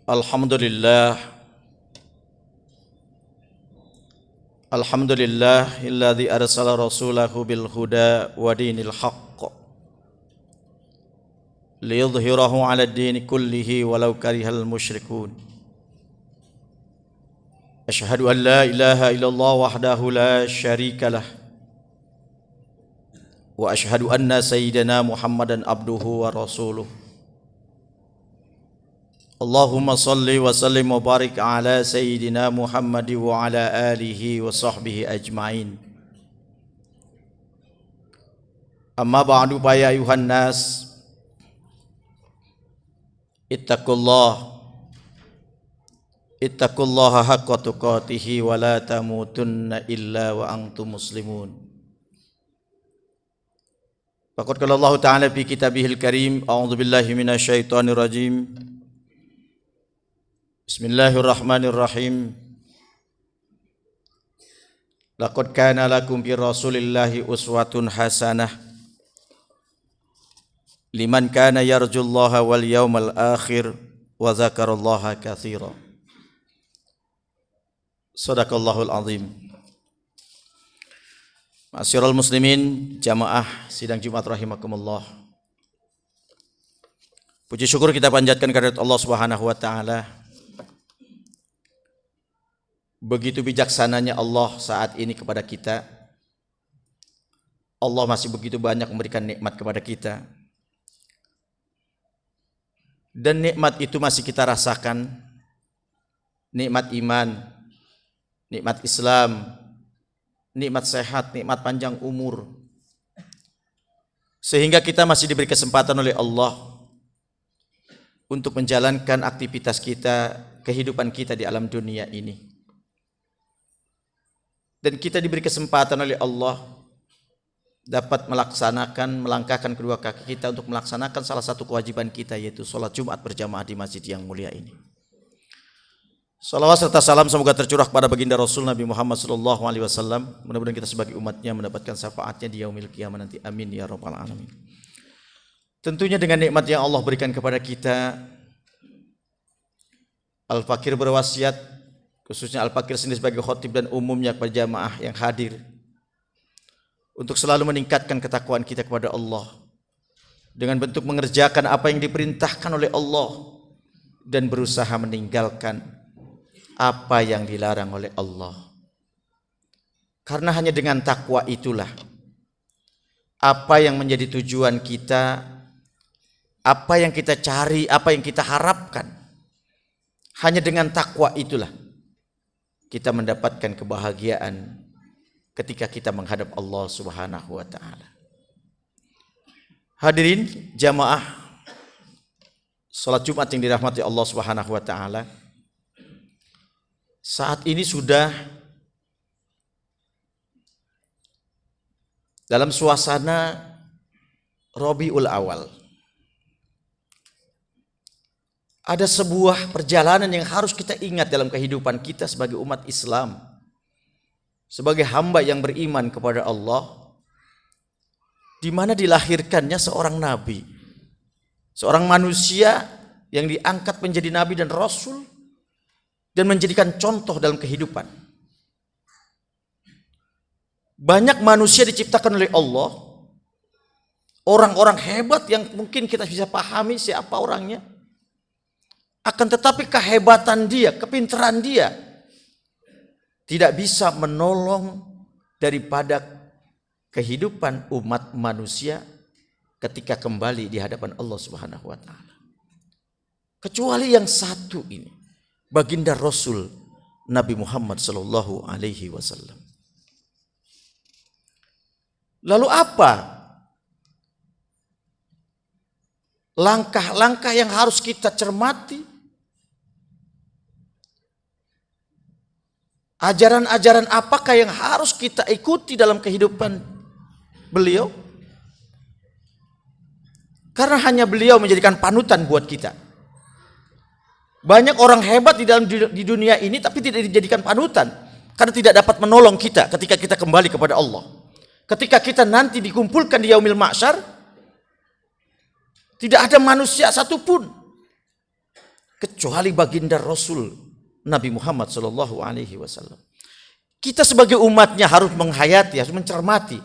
Alhamdulillah alladzi arsala rasulahu bil huda wa dinil haqq liyudhhirahu 'ala ad-din kullihi walau karihal musyrikun. Asyhadu an la ilaha illallah wahdahu la syarikalah wa asyhadu anna sayyidana Muhammadan abduhu wa rasuluh. Allahumma salli wa sallim wa barik ala sayyidina Muhammad wa ala alihi wa sahbihi ajma'in. Amma ba'du fa ya ayuhan nas ittaqullaha haqqa tuqatih wa la tamutunna illa wa antum muslimun. Faqad qala Allah ta'ala fi kitabihil karim, a'udzu billahi minasyaitonir rajim. Bismillahirrahmanirrahim. Laqad kana lakum fi Rasulillahi uswatun hasanah liman kana yarjullaha wal yawmal akhir wa dzakarallaha katsira. Shadaqallahul azim. Ma'asyiral muslimin, jamaah sidang Jumat rahimakumullah. Puji syukur kita panjatkan kehadirat Allah Subhanahu wa taala. Begitu bijaksananya Allah saat ini kepada kita. Allah masih begitu banyak memberikan nikmat kepada kita. Dan nikmat itu masih kita rasakan. Nikmat iman, nikmat Islam, nikmat sehat, nikmat panjang umur. Sehingga kita masih diberi kesempatan oleh Allah untuk menjalankan aktivitas kita, kehidupan kita di alam dunia ini. Dan kita diberi kesempatan oleh Allah dapat melangkahkan kedua kaki kita untuk melaksanakan salah satu kewajiban kita, yaitu sholat Jumat berjamaah di masjid yang mulia ini. Salawat serta salam semoga tercurah kepada baginda Rasul Nabi Muhammad SAW. Mudah-mudahan kita sebagai umatnya mendapatkan syafaatnya di yaumil qiyamah nanti. Amin ya rabbal alamin. Tentunya dengan nikmat yang Allah berikan kepada kita, Al-Fakir berwasiat, khususnya Al-Fakir sendiri sebagai khotib dan umumnya kepada jamaah yang hadir, untuk selalu meningkatkan ketakwaan kita kepada Allah dengan bentuk mengerjakan apa yang diperintahkan oleh Allah dan berusaha meninggalkan apa yang dilarang oleh Allah. Karena hanya dengan takwa itulah apa yang menjadi tujuan kita, apa yang kita cari, apa yang kita harapkan. Hanya dengan takwa itulah kita mendapatkan kebahagiaan ketika kita menghadap Allah Subhanahu wa taala. Hadirin jamaah salat Jumat yang dirahmati Allah Subhanahu wa taala. Saat ini sudah dalam suasana Rabiul Awal. Ada sebuah perjalanan yang harus kita ingat dalam kehidupan kita sebagai umat Islam, sebagai hamba yang beriman kepada Allah, di mana dilahirkannya seorang nabi, seorang manusia yang diangkat menjadi nabi dan rasul dan menjadikan contoh dalam kehidupan. Banyak manusia diciptakan oleh Allah, orang-orang hebat yang mungkin kita bisa pahami siapa orangnya. Akan tetapi kehebatan dia, kepintaran dia tidak bisa menolong daripada kehidupan umat manusia ketika kembali di hadapan Allah Subhanahu wa taala. Kecuali yang satu ini, baginda Rasul Nabi Muhammad sallallahu alaihi wasallam. Lalu apa langkah-langkah yang harus kita cermati? Ajaran-ajaran apakah yang harus kita ikuti dalam kehidupan beliau? Karena hanya beliau menjadikan panutan buat kita. Banyak orang hebat di dunia ini tapi tidak dijadikan panutan karena tidak dapat menolong kita ketika kita kembali kepada Allah. Ketika kita nanti dikumpulkan di yaumil mahsyar, tidak ada manusia satupun kecuali baginda Rasul Nabi Muhammad sallallahu alaihi wasallam. Kita sebagai umatnya harus menghayati, harus mencermati.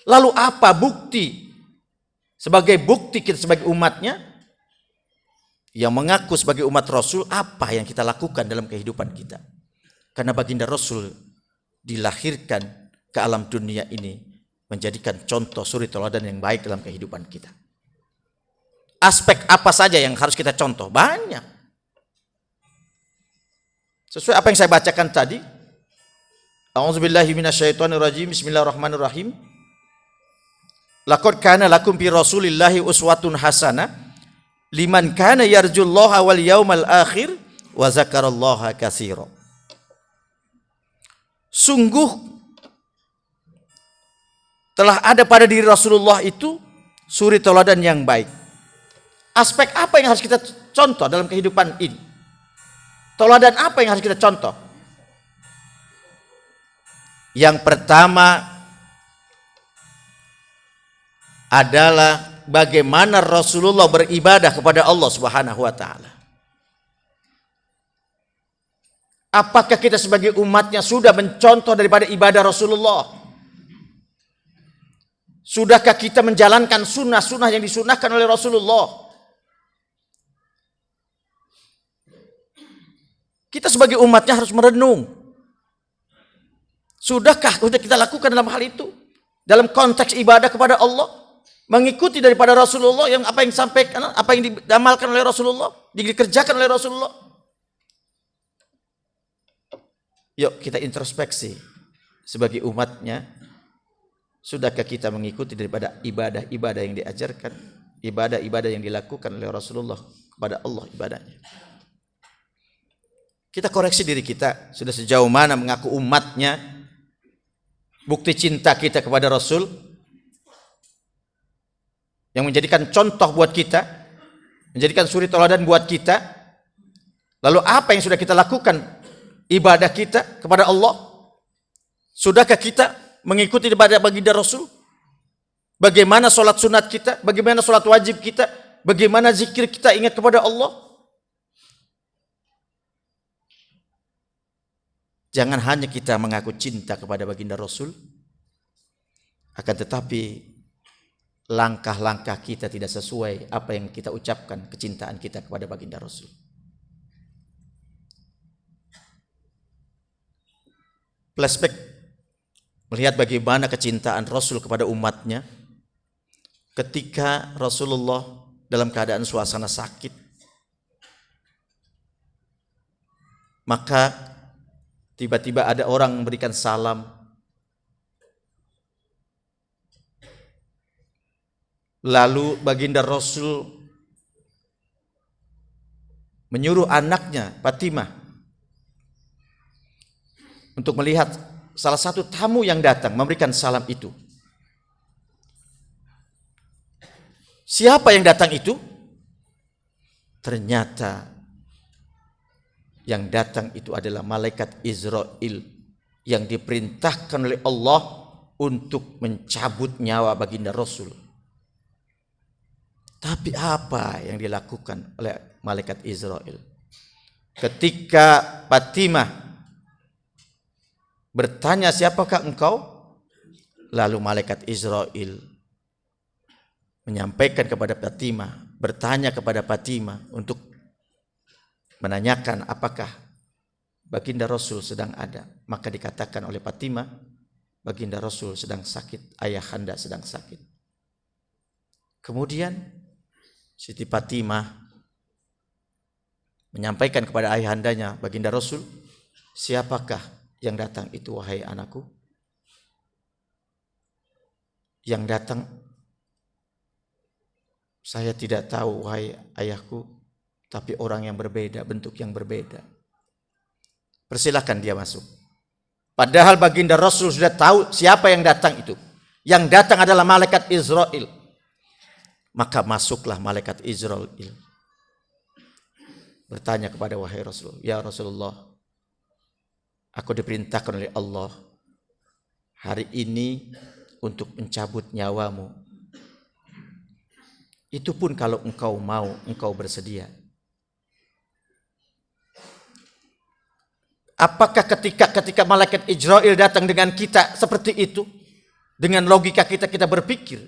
Lalu apa bukti? Sebagai bukti kita sebagai umatnya yang mengaku sebagai umat Rasul, apa yang kita lakukan dalam kehidupan kita? Karena baginda Rasul dilahirkan ke alam dunia ini menjadikan contoh suri teladan yang baik dalam kehidupan kita. Aspek apa saja yang harus kita contoh? Banyak. Sesuai apa yang saya bacakan tadi. A'udzubillahi minasyaitonirrajim. Bismillahirrahmanirrahim. Laqad kana lakum fi Rasulillahi uswatun hasanah liman kana yarjullaha wal yaumal akhir wa zakarallaha katsira. Sungguh telah ada pada diri Rasulullah itu suri teladan yang baik. Aspek apa yang harus kita contoh dalam kehidupan ini? Teladan apa yang harus kita contoh? Yang pertama adalah bagaimana Rasulullah beribadah kepada Allah Subhanahu wa taala. Apakah kita sebagai umatnya sudah mencontoh daripada ibadah Rasulullah? Sudahkah kita menjalankan sunnah-sunnah yang disunahkan oleh Rasulullah? Kita sebagai umatnya harus merenung. Sudahkah sudah kita lakukan dalam hal itu? Dalam konteks ibadah kepada Allah? Mengikuti daripada Rasulullah yang apa yang disampaikan, apa yang diamalkan oleh Rasulullah, dikerjakan oleh Rasulullah. Yuk kita introspeksi sebagai umatnya. Sudahkah kita mengikuti daripada ibadah-ibadah yang diajarkan, ibadah-ibadah yang dilakukan oleh Rasulullah kepada Allah ibadahnya? Kita koreksi diri kita, sudah sejauh mana mengaku umatnya, bukti cinta kita kepada Rasul yang menjadikan contoh buat kita, menjadikan suri teladan buat kita. Lalu apa yang sudah kita lakukan ibadah kita kepada Allah? Sudahkah kita mengikuti ibadah baginda Rasul? Bagaimana sholat sunat kita? Bagaimana sholat wajib kita? Bagaimana zikir kita ingat kepada Allah? Jangan hanya kita mengaku cinta kepada baginda Rasul, akan tetapi langkah-langkah kita tidak sesuai apa yang kita ucapkan kecintaan kita kepada baginda Rasul. Flashback melihat bagaimana kecintaan Rasul kepada umatnya ketika Rasulullah dalam keadaan suasana sakit, maka tiba-tiba ada orang memberikan salam, lalu baginda Rasul menyuruh anaknya Fatimah untuk melihat salah satu tamu yang datang memberikan salam itu. Siapa yang datang itu? Ternyata yang datang itu adalah malaikat Israel yang diperintahkan oleh Allah untuk mencabut nyawa baginda Rasul. Tapi apa yang dilakukan oleh malaikat Israel? Ketika Fatimah bertanya, siapakah engkau? Lalu malaikat Israel menyampaikan kepada Fatimah, bertanya kepada Fatimah untuk menanyakan apakah baginda Rasul sedang ada. Maka dikatakan oleh Fatimah, baginda Rasul sedang sakit, ayahanda sedang sakit. Kemudian Siti Fatimah menyampaikan kepada ayahandanya, baginda Rasul, siapakah yang datang itu wahai anakku? Yang datang, saya tidak tahu wahai ayahku, tapi orang yang berbeda, bentuk yang berbeda. Persilahkan dia masuk. Padahal baginda Rasul sudah tahu siapa yang datang itu. Yang datang adalah malaikat Israel. Maka masuklah malaikat Israel. Bertanya kepada wahai Rasul, ya Rasulullah, aku diperintahkan oleh Allah hari ini untuk mencabut nyawamu. Itu pun kalau engkau mau, engkau bersedia. Apakah ketika malaikat Israil datang dengan kita seperti itu? Dengan logika kita berpikir.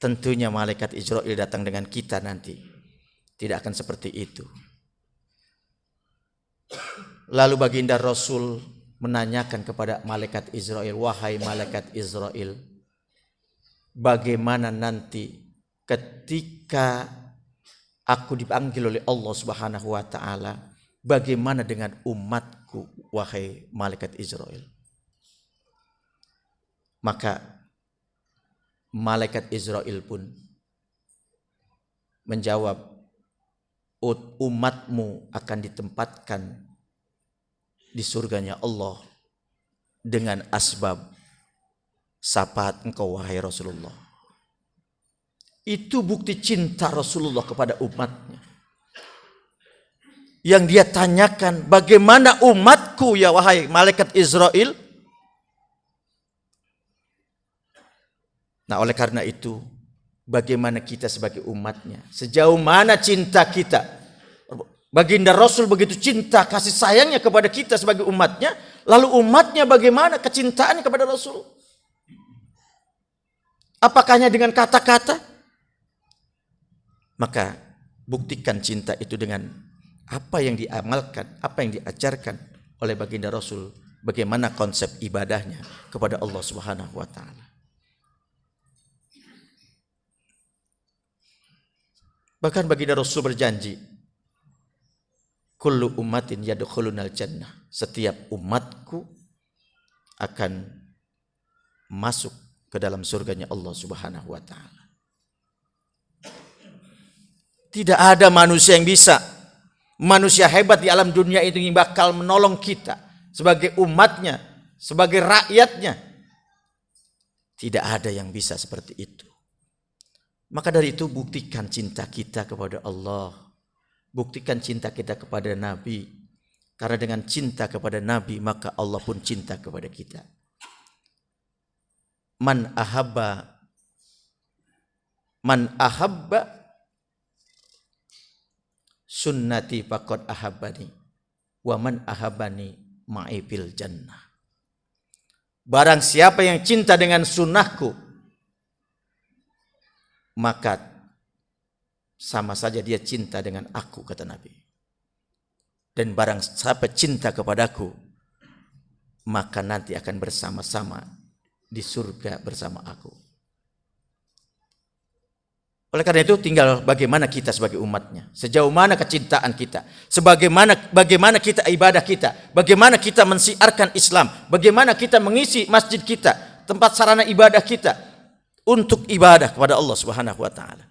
Tentunya malaikat Israil datang dengan kita nanti tidak akan seperti itu. Lalu baginda Rasul menanyakan kepada malaikat Israil, wahai malaikat Israil, bagaimana nanti ketika aku dipanggil oleh Allah Subhanahu wa taala, bagaimana dengan umatku, wahai malaikat Israil? Maka malaikat Israil pun menjawab, umatmu akan ditempatkan di surganya Allah dengan asbab syafaat engkau, wahai Rasulullah. Itu bukti cinta Rasulullah kepada umatnya. Yang dia tanyakan, bagaimana umatku ya wahai malaikat Israil? Nah, oleh karena itu, bagaimana kita sebagai umatnya? Sejauh mana cinta kita? Baginda Rasul begitu cinta, kasih sayangnya kepada kita sebagai umatnya. Lalu umatnya bagaimana kecintaannya kepada Rasul? Apakah hanya dengan kata-kata? Maka buktikan cinta itu dengan apa yang diamalkan, apa yang diajarkan oleh baginda Rasul. Bagaimana konsep ibadahnya kepada Allah Subhanahu wa taala. Bahkan baginda Rasul berjanji, kullu ummatin yadkhulunal jannah. Setiap umatku akan masuk ke dalam surganya Allah Subhanahu wa taala. Tidak ada manusia yang bisa, manusia hebat di alam dunia itu yang bakal menolong kita sebagai umatnya, sebagai rakyatnya. Tidak ada yang bisa seperti itu. Maka dari itu buktikan cinta kita kepada Allah. Buktikan cinta kita kepada Nabi. Karena dengan cinta kepada Nabi maka Allah pun cinta kepada kita. Man ahabba sunnati faqad ahabbani. Wa man ahabbani ma'i fil jannah. Barang siapa yang cinta dengan sunnahku, maka sama saja dia cinta dengan aku, kata Nabi. Dan barang siapa cinta kepadaku, maka nanti akan bersama-sama di surga bersama aku. Oleh karena itu tinggal bagaimana kita sebagai umatnya, sejauh mana kecintaan kita, bagaimana kita ibadah kita, bagaimana kita mensiarkan Islam, bagaimana kita mengisi masjid kita, tempat sarana ibadah kita untuk ibadah kepada Allah Subhanahu wa taala.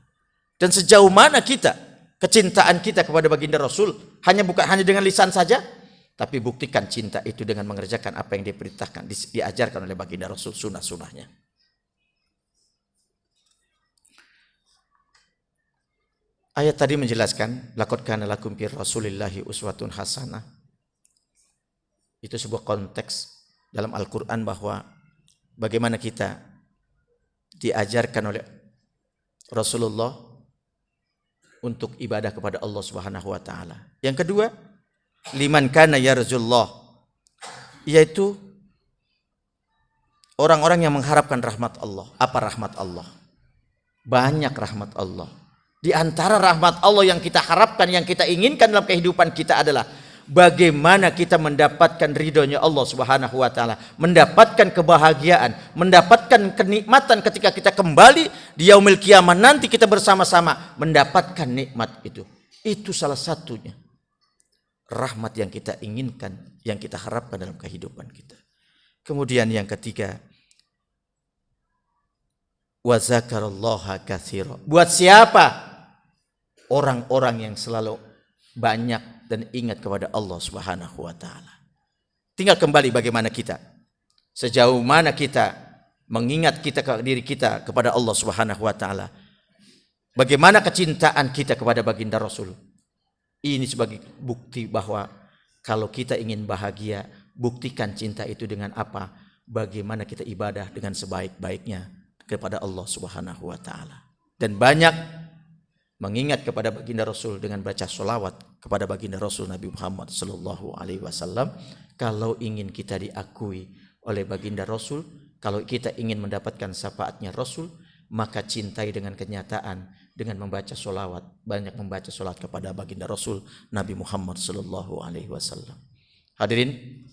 Dan sejauh mana kita kecintaan kita kepada baginda Rasul, bukan hanya dengan lisan saja, tapi buktikan cinta itu dengan mengerjakan apa yang diperintahkan, diajarkan oleh baginda Rasul, sunnah-sunnahnya. Ayat tadi menjelaskan laqad kana lakum fi Rasulillahi uswatun hasanah. Itu sebuah konteks dalam Al-Qur'an bahwa bagaimana kita diajarkan oleh Rasulullah untuk ibadah kepada Allah Subhanahu wa taala. Yang kedua, liman kana yarjullah, yaitu orang-orang yang mengharapkan rahmat Allah. Apa rahmat Allah? Banyak rahmat Allah. Di antara rahmat Allah yang kita harapkan, yang kita inginkan dalam kehidupan kita adalah bagaimana kita mendapatkan ridhonya Allah Subhanahu wa taala, mendapatkan kebahagiaan, mendapatkan kenikmatan ketika kita kembali di yaumil qiyamah nanti kita bersama-sama mendapatkan nikmat itu. Itu salah satunya rahmat yang kita inginkan, yang kita harapkan dalam kehidupan kita. Kemudian yang ketiga, wa zakarallaha katsira. Buat siapa? Orang-orang yang selalu banyak dan ingat kepada Allah Subhanahu wa taala. Tinggal kembali bagaimana kita, sejauh mana kita mengingat diri kita kepada Allah Subhanahu wa taala. Bagaimana kecintaan kita kepada baginda Rasul. Ini sebagai bukti bahwa kalau kita ingin bahagia, buktikan cinta itu dengan apa? Bagaimana kita ibadah dengan sebaik-baiknya kepada Allah Subhanahu wa taala. Dan banyak mengingat kepada baginda Rasul dengan baca solawat kepada baginda Rasul Nabi Muhammad sallallahu alaihi wasallam. Kalau ingin kita diakui oleh baginda Rasul, kalau kita ingin mendapatkan syafaatnya Rasul, maka cintai dengan kenyataan dengan membaca solawat, banyak membaca solawat kepada baginda Rasul Nabi Muhammad sallallahu alaihi wasallam. Hadirin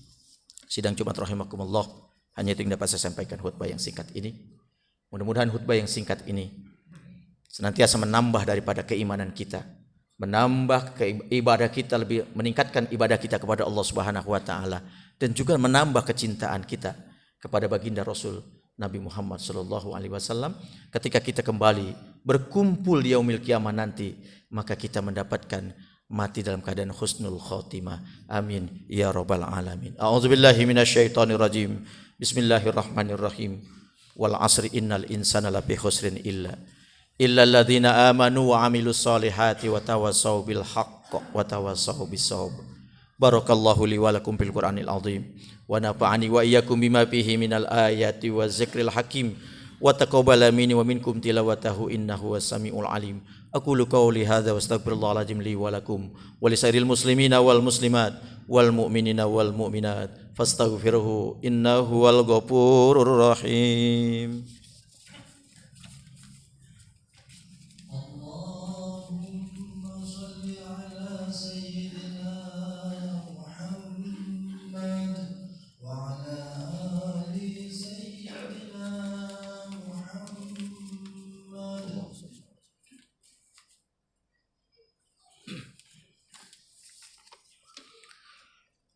sidang Jumat rahimakumullah, hanya itu yang dapat saya sampaikan khutbah yang singkat ini. Mudah-mudahan khutbah yang singkat ini senantiasa menambah daripada keimanan kita, menambah ibadah kita, lebih meningkatkan ibadah kita kepada Allah Subhanahu wa taala, dan juga menambah kecintaan kita kepada baginda Rasul Nabi Muhammad sallallahu alaihi wasallam. Ketika kita kembali berkumpul di yaumil qiyamah nanti, maka kita mendapatkan mati dalam keadaan husnul khotimah. Amin ya rabbal alamin. A'udzubillahi minasyaitonir rajim. Bismillahirrahmanirrahim. Wal asri innal insana lafi khusrin illa alladzina amanu wa amilus solihati wa tawassaw bil haqq wa tawassaw bis shawab. Barakallahu li wa lakum fil Qur'anil azim wa nafa'ani wa iyyakum bima fihi minal ayati wa zikril hakim wa taqabbala minni wa minkum tilawatahu innahu was-sami'ul alim. Aqulu qawli hadza wa astaghfirullahal azim li wa lakum wa lisairil muslimina wal muslimat wal mu'minina wal mu'minat fastaghfiruhu innahu wal ghafurur rahim.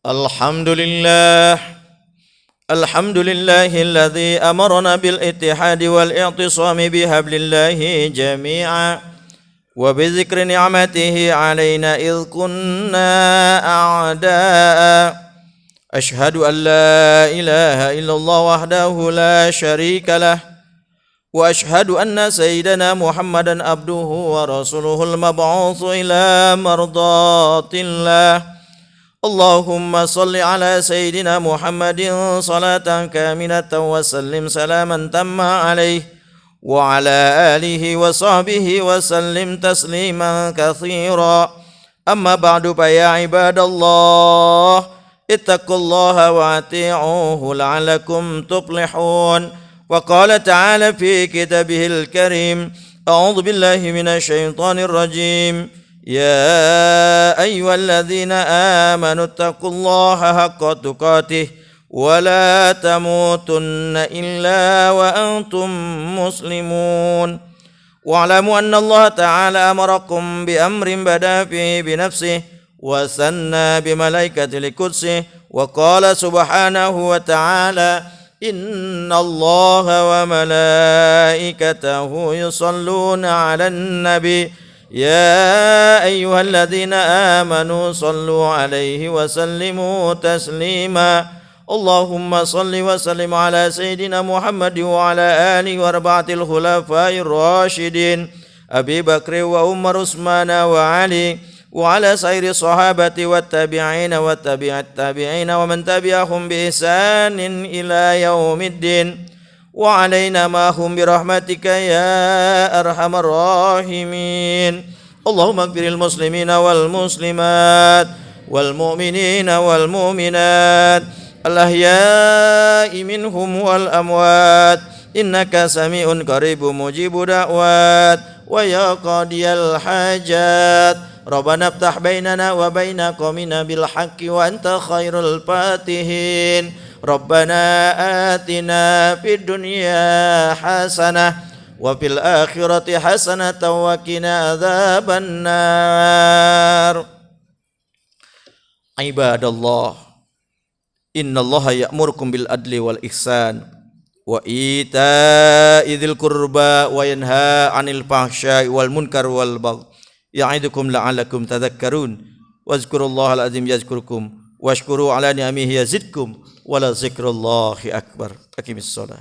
Alhamdulillahilladzi amarna bil ittihadi wal i'tisami bihablillahi jami'a wa bi dzikri ni'matihi 'alaina idh kunna a'da'a. Ashhadu an la ilaha illallah wahdahu la syarika lah wa ashhadu anna sayyidana Muhammadan abduhu wa rasuluhul mab'utsu ila mardatillah. Allahumma salli ala sayyidina Muhammadin salatan kamilatan wa sallim salaman tamma alaihi wa ala alihi wa sahbihi wa sallim tasliman katsira. Amma ba'du fa ya ibadallah ittaqullaha wa ati'uhu la'allakum tuflihun. Wa qala ta'ala fi kitabihil karim, a'udzu billahi minasy syaithanir rajim. Ya ayyuhalladzina amanu taqullaha haqqa tuqatih wa la tamutunna illa wa antum muslimun. Wa'lamu anna Allah ta'ala amarakum bi amrin bada fihi bi nafsihi wa sanna bi malaikatihi qudsihi wa qala subhanahu wa ta'ala inna Allah wa malaikatahu yusalluna 'alan nabi ya ayyuhalladzina amanu sallu 'alaihi wa sallimu taslima. Allahumma salli wa sallim ala sayyidina Muhammad wa ala alihi wa arba'atil khulafa'ir rasyidin Abi Bakr wa Umar Utsman wa Ali wa ala sairi sahabati wat tabi'in wa tabi'at tabi'in wa man tabi'ahum bi ihsanin ila yaumiddin. Wa alaina ma hum bi rahmatika ya arhamar rahimin. Allahumma ighfiril muslimina wal muslimat wal mu'minina wal mu'minat al ahya'i minhum wal amwat innaka sami'un qaribun mujibu da'wat wa ya qadiyal hajat. Rabbana iftah bainana wa baina qaumina bil haqqi wa anta khairul fatihin. Rabbana atina fid dunya hasanah wa fil akhirati hasanatan wa qina adzabannar. Ibadallah, innallaha ya'murukum bil adli wal ihsan wa ita'i dzil qurba wa yanha 'anil fahsya'i wal munkar wal baghi ya'idukum la'allakum tadhakkarun. Wazkurullahal azim yazkurkum washkuru ala ni'amihi yazidkum wala zikrullahi akbar. Aqimis shalah.